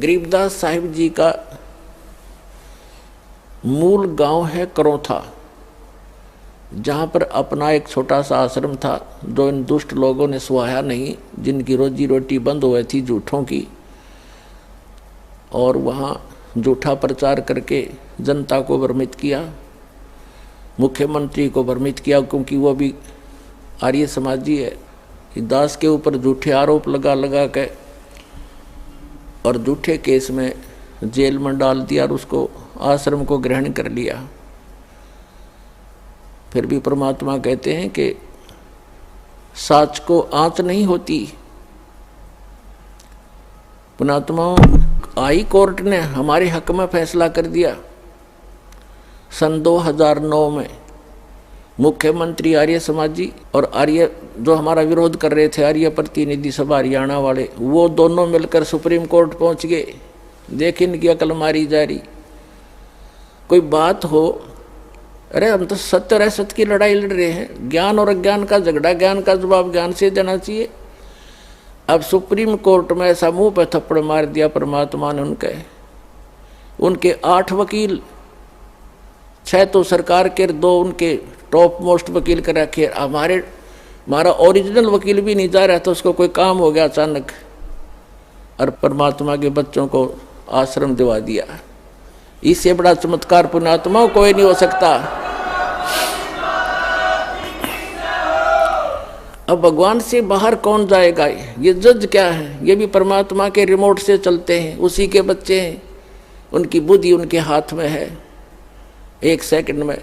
गरीबदास साहिब जी का मूल गांव है करौथा, जहाँ पर अपना एक छोटा सा आश्रम था जो इन दुष्ट लोगों ने सुहाया नहीं, जिनकी रोजी रोटी बंद हुई थी झूठों की, और वहाँ झूठा प्रचार करके जनता को भ्रमित किया, मुख्यमंत्री को भ्रमित किया, क्योंकि वो भी आर्य समाजी है। दास के ऊपर झूठे आरोप लगा लगा के और झूठे केस में जेल में डाल दिया और उसको आश्रम को ग्रहण कर लिया। फिर भी परमात्मा कहते हैं कि साच को आंच नहीं होती। पुणात्मा हाई कोर्ट ने हमारे हक में फैसला कर दिया। सन 2009 में मुख्यमंत्री आर्य समाजी और आर्य जो हमारा विरोध कर रहे थे, आर्य प्रतिनिधि सभा हरियाणा वाले, वो दोनों मिलकर सुप्रीम कोर्ट पहुंच गए। देख इनकी अकल मारी जा रही। कोई बात हो, अरे हम तो सत्य और असत्य की लड़ाई लड़ रहे हैं, ज्ञान और अज्ञान का झगड़ा, ज्ञान का जवाब ज्ञान से देना चाहिए। अब सुप्रीम कोर्ट में ऐसा मुंह पे थप्पड़ मार दिया परमात्मा ने उनके 8 वकील, 6 तो सरकार के, 2 उनके टॉप मोस्ट वकील कर रखे। हमारा ओरिजिनल वकील भी नहीं जा रहा था, उसको कोई काम हो गया अचानक, और परमात्मा के बच्चों को आश्रम दिवा दिया। इससे बड़ा चमत्कार पुण्यात्मा कोई नहीं हो सकता। अब भगवान से बाहर कौन जाएगा? ये जज क्या है? ये भी परमात्मा के रिमोट से चलते हैं, उसी के बच्चे हैं, उनकी बुद्धि उनके हाथ में है। 1 सेकंड में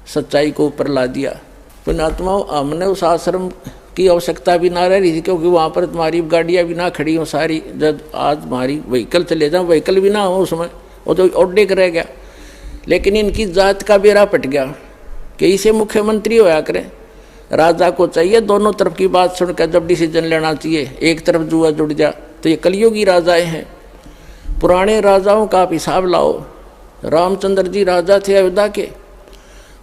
सच्चाई को ऊपर ला दिया। पुण्यात्मा हमने उस आश्रम की आवश्यकता भी ना रह रही थी, क्योंकि वहाँ पर तुम्हारी गाड़ियाँ भी ना खड़ी हों सारी। जब आज हमारी व्हीकल चले जाओ, व्हीकल भी ना हो उसमें, वो तो ऑड्डे रह गया। लेकिन इनकी जात का बेड़ा पट गया कि इसे मुख्यमंत्री होया करें। राजा को चाहिए दोनों तरफ की बात सुनकर जब डिसीजन लेना चाहिए। एक तरफ जुआ जुड़ जा, तो ये कलयुगी राजाएं हैं। पुराने राजाओं का आप हिसाब लाओ। रामचंद्र जी राजा थे अयोध्या के,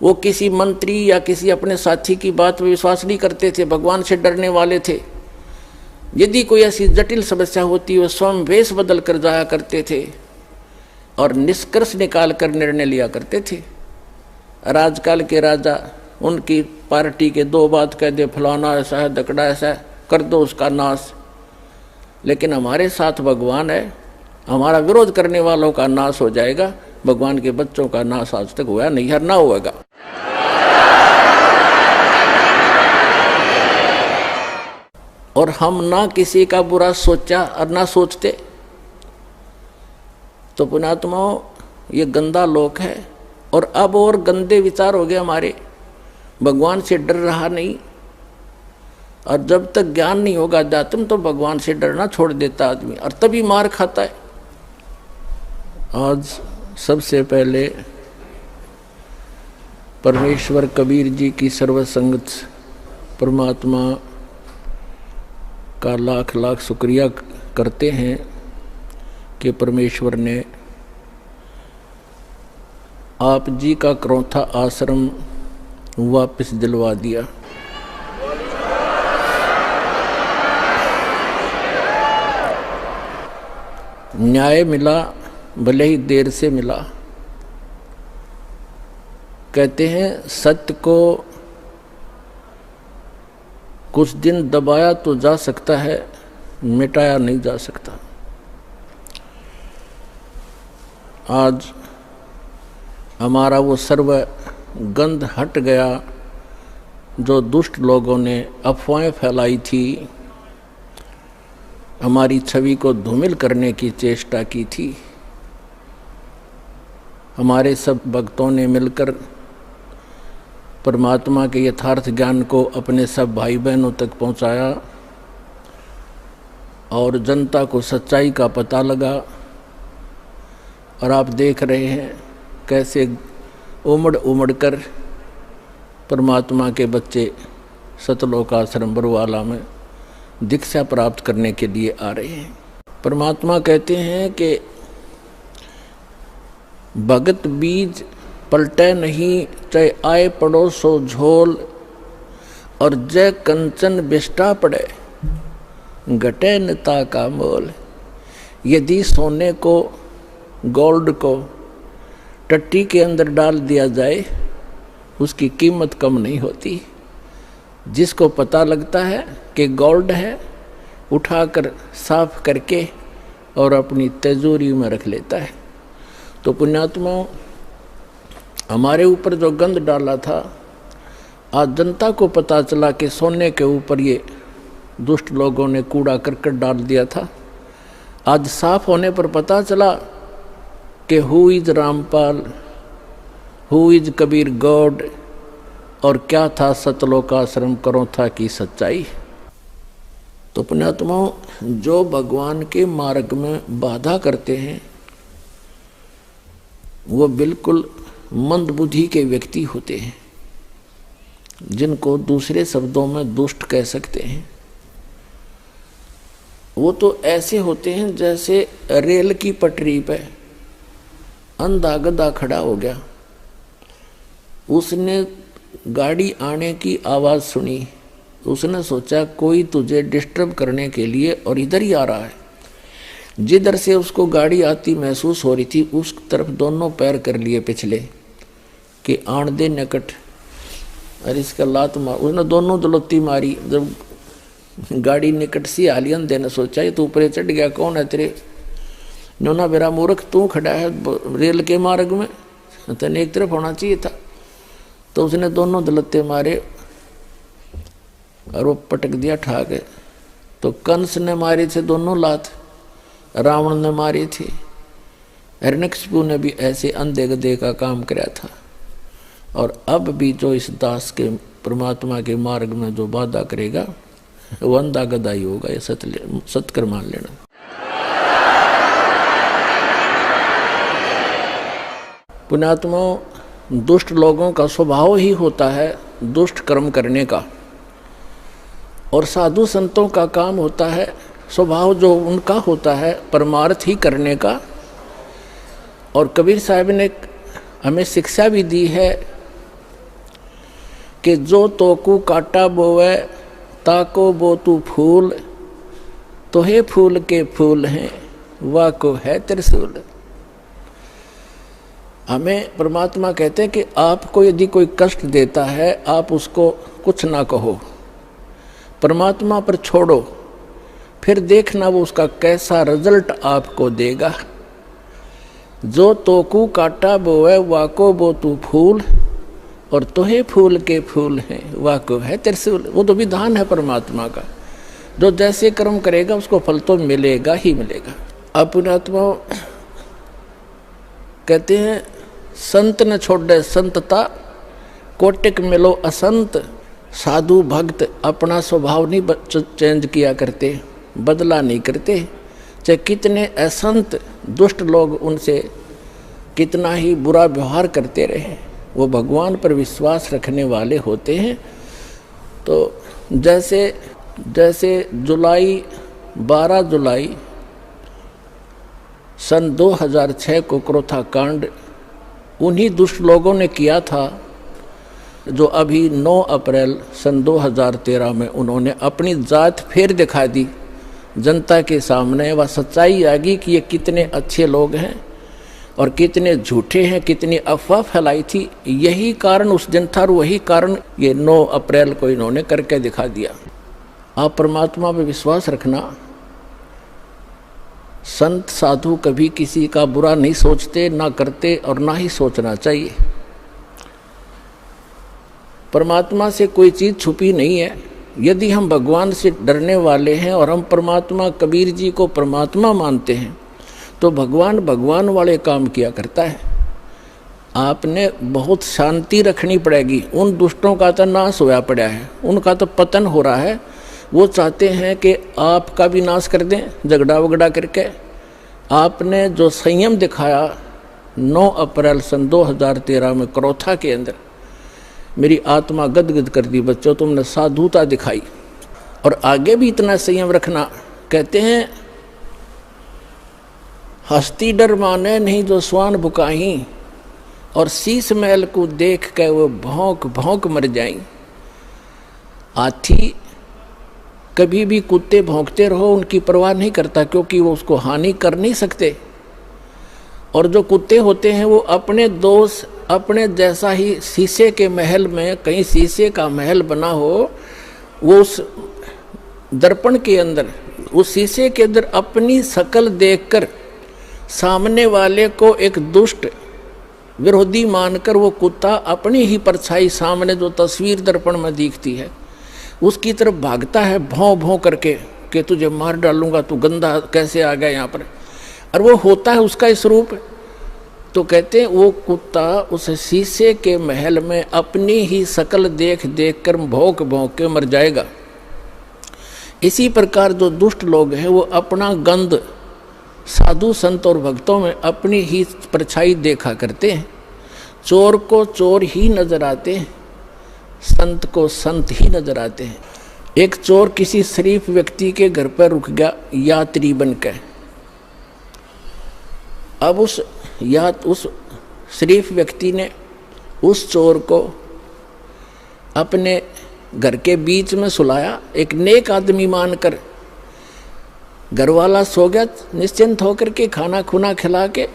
वो किसी मंत्री या किसी अपने साथी की बात में विश्वास नहीं करते थे, भगवान से डरने वाले थे। यदि कोई ऐसी जटिल समस्या होती, वो स्वयं वेश बदल कर जाया करते थे और निष्कर्ष निकाल कर निर्णय लिया करते थे। राजकाल के राजा उनकी पार्टी के 2 बात कह दे, फलाना ऐसा है, दकड़ा ऐसा है, कर दो उसका नाश। लेकिन हमारे साथ भगवान है, हमारा विरोध करने वालों का नाश हो जाएगा। भगवान के बच्चों का नाश आज तक हुआ नहीं, हर ना होगा। और हम ना किसी का बुरा सोचा और ना सोचते। तो पुण्यात्माओं, ये गंदा लोक है, और अब और गंदे विचार हो गए हमारे। भगवान से डर रहा नहीं, और जब तक ज्ञान नहीं होगा अध्यात्म, तो भगवान से डरना छोड़ देता आदमी, और तभी मार खाता है। आज सबसे पहले परमेश्वर कबीर जी की सर्वसंगत परमात्मा का लाख लाख शुक्रिया करते हैं कि परमेश्वर ने आप जी का करौथा आश्रम वापस दिलवा दिया। न्याय मिला, भले ही देर से मिला। कहते हैं सत्य को कुछ दिन दबाया तो जा सकता है, मिटाया नहीं जा सकता। आज हमारा वो सर्व गंध हट गया जो दुष्ट लोगों ने अफवाहें फैलाई थी, हमारी छवि को धूमिल करने की चेष्टा की थी। हमारे सब भक्तों ने मिलकर परमात्मा के यथार्थ ज्ञान को अपने सब भाई बहनों तक पहुंचाया, और जनता को सच्चाई का पता लगा। और आप देख रहे हैं कैसे उमड़ उमड़ कर परमात्मा के बच्चे सतलोक आश्रम बरुवाला में दीक्षा प्राप्त करने के लिए आ रहे हैं। परमात्मा कहते हैं कि भगत बीज पलटे नहीं, चाहे आए पड़ोसो झोल, और जय कंचन बिष्टा पड़े, घटे निता का मोल। यदि सोने को, गोल्ड को टट्टी के अंदर डाल दिया जाए, उसकी कीमत कम नहीं होती। जिसको पता लगता है कि गोल्ड है, उठाकर साफ करके और अपनी तिजोरी में रख लेता है। तो पुण्यात्माओं, हमारे ऊपर जो गंध डाला था, आज जनता को पता चला कि सोने के ऊपर ये दुष्ट लोगों ने कूड़ा करकट डाल दिया था। आज साफ होने पर पता चला कि who is Rampal, who is Kabir God, और क्या था सतलोकाश्रम करो था की सच्चाई। तो पुण्यात्माओं, जो भगवान के मार्ग में बाधा करते हैं वो बिल्कुल मंदबुद्धि के व्यक्ति होते हैं, जिनको दूसरे शब्दों में दुष्ट कह सकते हैं। वो तो ऐसे होते हैं जैसे रेल की पटरी पे अंधा गधा खड़ा हो गया, उसने गाड़ी आने की आवाज़ सुनी, उसने सोचा कोई तुझे डिस्टर्ब करने के लिए और इधर ही आ रहा है। जिधर से उसको गाड़ी आती महसूस हो रही थी, उस तरफ दोनों पैर कर लिए पिछले कि आण दे निकट, अरे इसका लात मार। उसने दोनों दलोती मारी। जब गाड़ी निकट सी आलियन देने सोचा ये तो ऊपर चढ़ गया, कौन है तेरे? नोना मेरा मूर्ख, तू खड़ा है रेल के मार्ग में, तेने एक तरफ होना चाहिए था। तो उसने दोनों दलत्ते मारे और वो पटक दिया ठाक। तो कंस ने मारे थे दोनों लात, रावण ने मारी थी, हिरण्यकशिपु ने भी ऐसे अंधे गधे का काम किया था। और अब भी जो इस दास के परमात्मा के मार्ग में जो बाधा करेगा वो अंधा गधा ही होगा, ये सत्कर मान लेना। पुण्यात्माओं, दुष्ट लोगों का स्वभाव ही होता है दुष्ट कर्म करने का, और साधु संतों का काम होता है, स्वभाव जो उनका होता है परमार्थ ही करने का। और कबीर साहब ने हमें शिक्षा भी दी है कि जो तोकू काटा बोवे ताको बो तू फूल, तो हे फूल के फूल हैं वाह को है त्रिशूल। हमें परमात्मा कहते हैं कि आपको यदि कोई कष्ट देता है आप उसको कुछ ना कहो, परमात्मा पर छोड़ो, फिर देखना वो उसका कैसा रिजल्ट आपको देगा। जो तोकू काटा बोवे वाको बो तू फूल, और तोहे फूल के फूल हैं वाको है त्रिशूल। वो तो विधान है परमात्मा का, जो जैसे कर्म करेगा उसको फल तो मिलेगा ही मिलेगा। अब पुण्यात्मा कहते हैं संत न छोड़े संतता, कोटिक मिलो असंत। साधु भक्त अपना स्वभाव नहीं चेंज किया करते, बदला नहीं करते, चाहे कितने असंत दुष्ट लोग उनसे कितना ही बुरा व्यवहार करते रहे, वो भगवान पर विश्वास रखने वाले होते हैं। तो जैसे 12 जुलाई सन 2006 को क्रोथा कांड उन्हीं दुष्ट लोगों ने किया था, जो अभी 9 अप्रैल सन 2013 में उन्होंने अपनी जात फिर दिखा दी जनता के सामने। वह सच्चाई आ गई कि ये कितने अच्छे लोग हैं और कितने झूठे हैं, कितनी अफवाह फैलाई थी। यही कारण उस दिन था और वही कारण ये 9 अप्रैल को इन्होंने करके दिखा दिया। आप परमात्मा पर विश्वास रखना, संत साधु कभी किसी का बुरा नहीं सोचते, ना करते और ना ही सोचना चाहिए। परमात्मा से कोई चीज़ छुपी नहीं है। यदि हम भगवान से डरने वाले हैं और हम परमात्मा कबीर जी को परमात्मा मानते हैं तो भगवान वाले काम किया करता है। आपने बहुत शांति रखनी पड़ेगी। उन दुष्टों का तो नाश होया पड़ा है, उनका तो पतन हो रहा है। वो चाहते हैं कि आपका भी नाश कर दें झगड़ा वगड़ा करके। आपने जो संयम दिखाया 9 अप्रैल सन 2013 में क्रोथा के अंदर, मेरी आत्मा गदगद कर दी। बच्चों, तुमने साधुता दिखाई और आगे भी इतना संयम रखना। कहते हैं हस्ती डर माने नहीं जो स्वान बुकाही, और शीश महल को देख के वो भौंक भौंक मर जाई। हाथी कभी भी कुत्ते भौंकते रहो, उनकी परवाह नहीं करता, क्योंकि वो उसको हानि कर नहीं सकते। और जो कुत्ते होते हैं वो अपने दोस्त, अपने जैसा ही शीशे के महल में, कहीं शीशे का महल बना हो, वो उस दर्पण के अंदर, उस शीशे के अंदर अपनी शक्ल देखकर सामने वाले को एक दुष्ट विरोधी मानकर वो कुत्ता अपनी ही परछाई सामने जो तस्वीर दर्पण में दिखती है उसकी तरफ भागता है भौं भौं करके कि तुझे मार डालूंगा, तू गंदा कैसे आ गया यहाँ पर। और वो होता है उसका स्वरूप। तो कहते हैं वो कुत्ता उस शीशे के महल में अपनी ही शक्ल देख देख कर भौंक भौंक के मर जाएगा। इसी प्रकार जो दुष्ट लोग हैं वो अपना गंध साधु संत और भक्तों में अपनी ही परछाई देखा करते हैं। चोर को चोर ही नजर आते हैं, संत को संत ही नजर आते हैं। एक चोर किसी शरीफ व्यक्ति के घर पर रुक गया यात्री बनकर। अब उस शरीफ व्यक्ति ने उस चोर को अपने घर के बीच में सुलाया, एक नेक आदमी मानकर। घर वाला सो गया निश्चिंत होकर के, खाना खुना खिला के,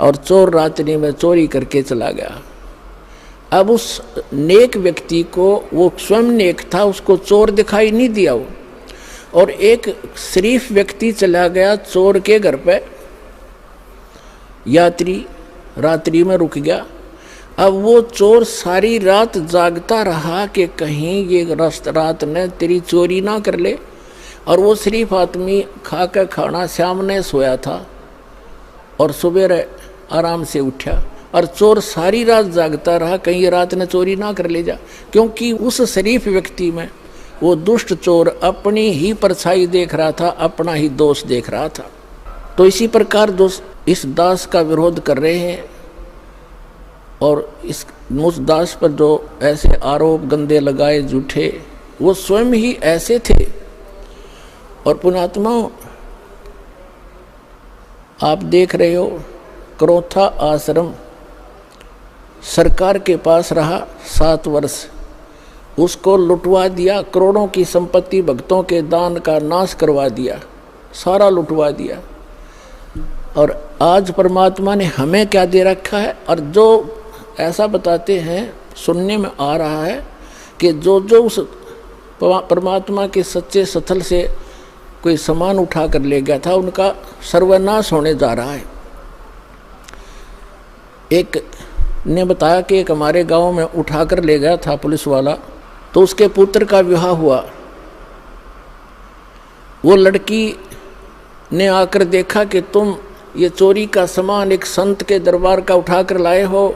और चोर रात्रि में चोरी करके चला गया। अब उस नेक व्यक्ति को, वो स्वयं नेक था, उसको चोर दिखाई नहीं दिया वो, और एक शरीफ व्यक्ति चला गया चोर के घर पे, यात्री रात्रि में रुक गया। अब वो चोर सारी रात जागता रहा कि कहीं ये रात ने तेरी चोरी ना कर ले। और वो शरीफ आदमी खा कर खाना सामने सोया था और सुबह आराम से उठा, और चोर सारी रात जागता रहा कहीं ये रात ने चोरी ना कर ले जा, क्योंकि उस शरीफ व्यक्ति में वो दुष्ट चोर अपनी ही परछाई देख रहा था, अपना ही दोष देख रहा था। तो इसी प्रकार जो इस दास का विरोध कर रहे हैं और उस दास पर जो ऐसे आरोप गंदे लगाए झूठे, वो स्वयं ही ऐसे थे। और पुण्यात्माओं, आप देख रहे हो क्रोथा आश्रम सरकार के पास रहा 7 वर्ष, उसको लुटवा दिया, करोड़ों की संपत्ति भक्तों के दान का नाश करवा दिया, सारा लुटवा दिया। और आज परमात्मा ने हमें क्या दे रखा है। और जो ऐसा बताते हैं, सुनने में आ रहा है कि जो उस परमात्मा के सच्चे स्थल से कोई सामान उठा कर ले गया था, उनका सर्वनाश होने जा रहा है। एक ने बताया कि एक हमारे गांव में उठा कर ले गया था पुलिस वाला, तो उसके पुत्र का विवाह हुआ। वो लड़की ने आकर देखा कि तुम ये चोरी का सामान एक संत के दरबार का उठा कर लाए हो।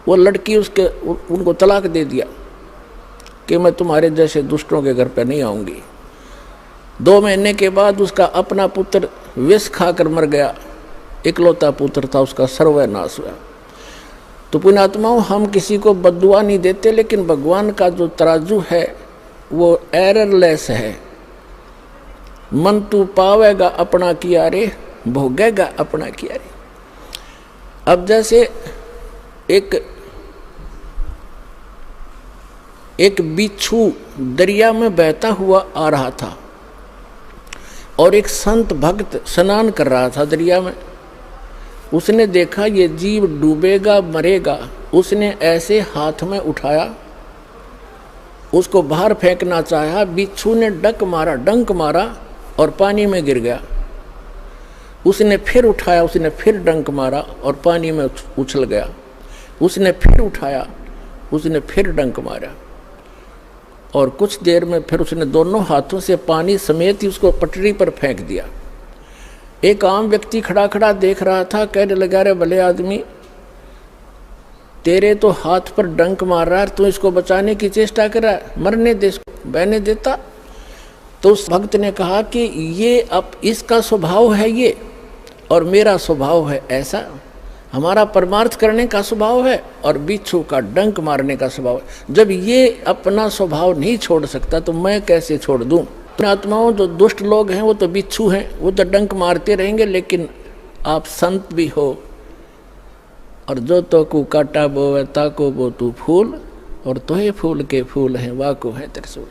वो लड़की उनको तलाक दे दिया कि मैं तुम्हारे जैसे दुष्टों के घर पर नहीं आऊँगी। 2 महीने के बाद उसका अपना पुत्र विष खाकर मर गया, इकलौता पुत्र था, उसका सर्वनाश हुआ। तो पुण्यात्माओं, हम किसी को बद्दुआ नहीं देते, लेकिन भगवान का जो तराजू है वो एररलेस है। मन तू पावेगा अपना किया रे, भोगेगा अपना किया रे। अब जैसे एक बिच्छू दरिया में बहता हुआ आ रहा था और एक संत भक्त स्नान कर रहा था दरिया में। उसने देखा ये जीव डूबेगा मरेगा, उसने ऐसे हाथ में उठाया, उसको बाहर फेंकना चाहा। बिच्छू ने डंक मारा और पानी में गिर गया। उसने फिर उठाया, उसने फिर डंक मारा और पानी में उछल गया। उसने फिर उठाया, उसने फिर डंक मारा, और कुछ देर में फिर उसने दोनों हाथों से पानी समेत ही उसको पटरी पर फेंक दिया। एक आम व्यक्ति खड़ा खड़ा देख रहा था, कहने लगा, रे भले आदमी, तेरे तो हाथ पर डंक मार रहा है, तू इसको बचाने की चेष्टा कर रहा है, मरने दे, इसको बहने देता। तो उस भक्त ने कहा कि ये अब इसका स्वभाव है ये, और मेरा स्वभाव है ऐसा। हमारा परमार्थ करने का स्वभाव है और बिच्छू का डंक मारने का स्वभाव है। जब ये अपना स्वभाव नहीं छोड़ सकता तो मैं कैसे छोड़ दूं। आत्माओं, जो दुष्ट लोग हैं वो तो बिच्छू हैं, वो तो डंक मारते रहेंगे, लेकिन आप संत भी हो। और जो तो को काटा बोवे ताको बो तू फूल, और तोहे फूल के फूल हैं वाको है त्रिशूल।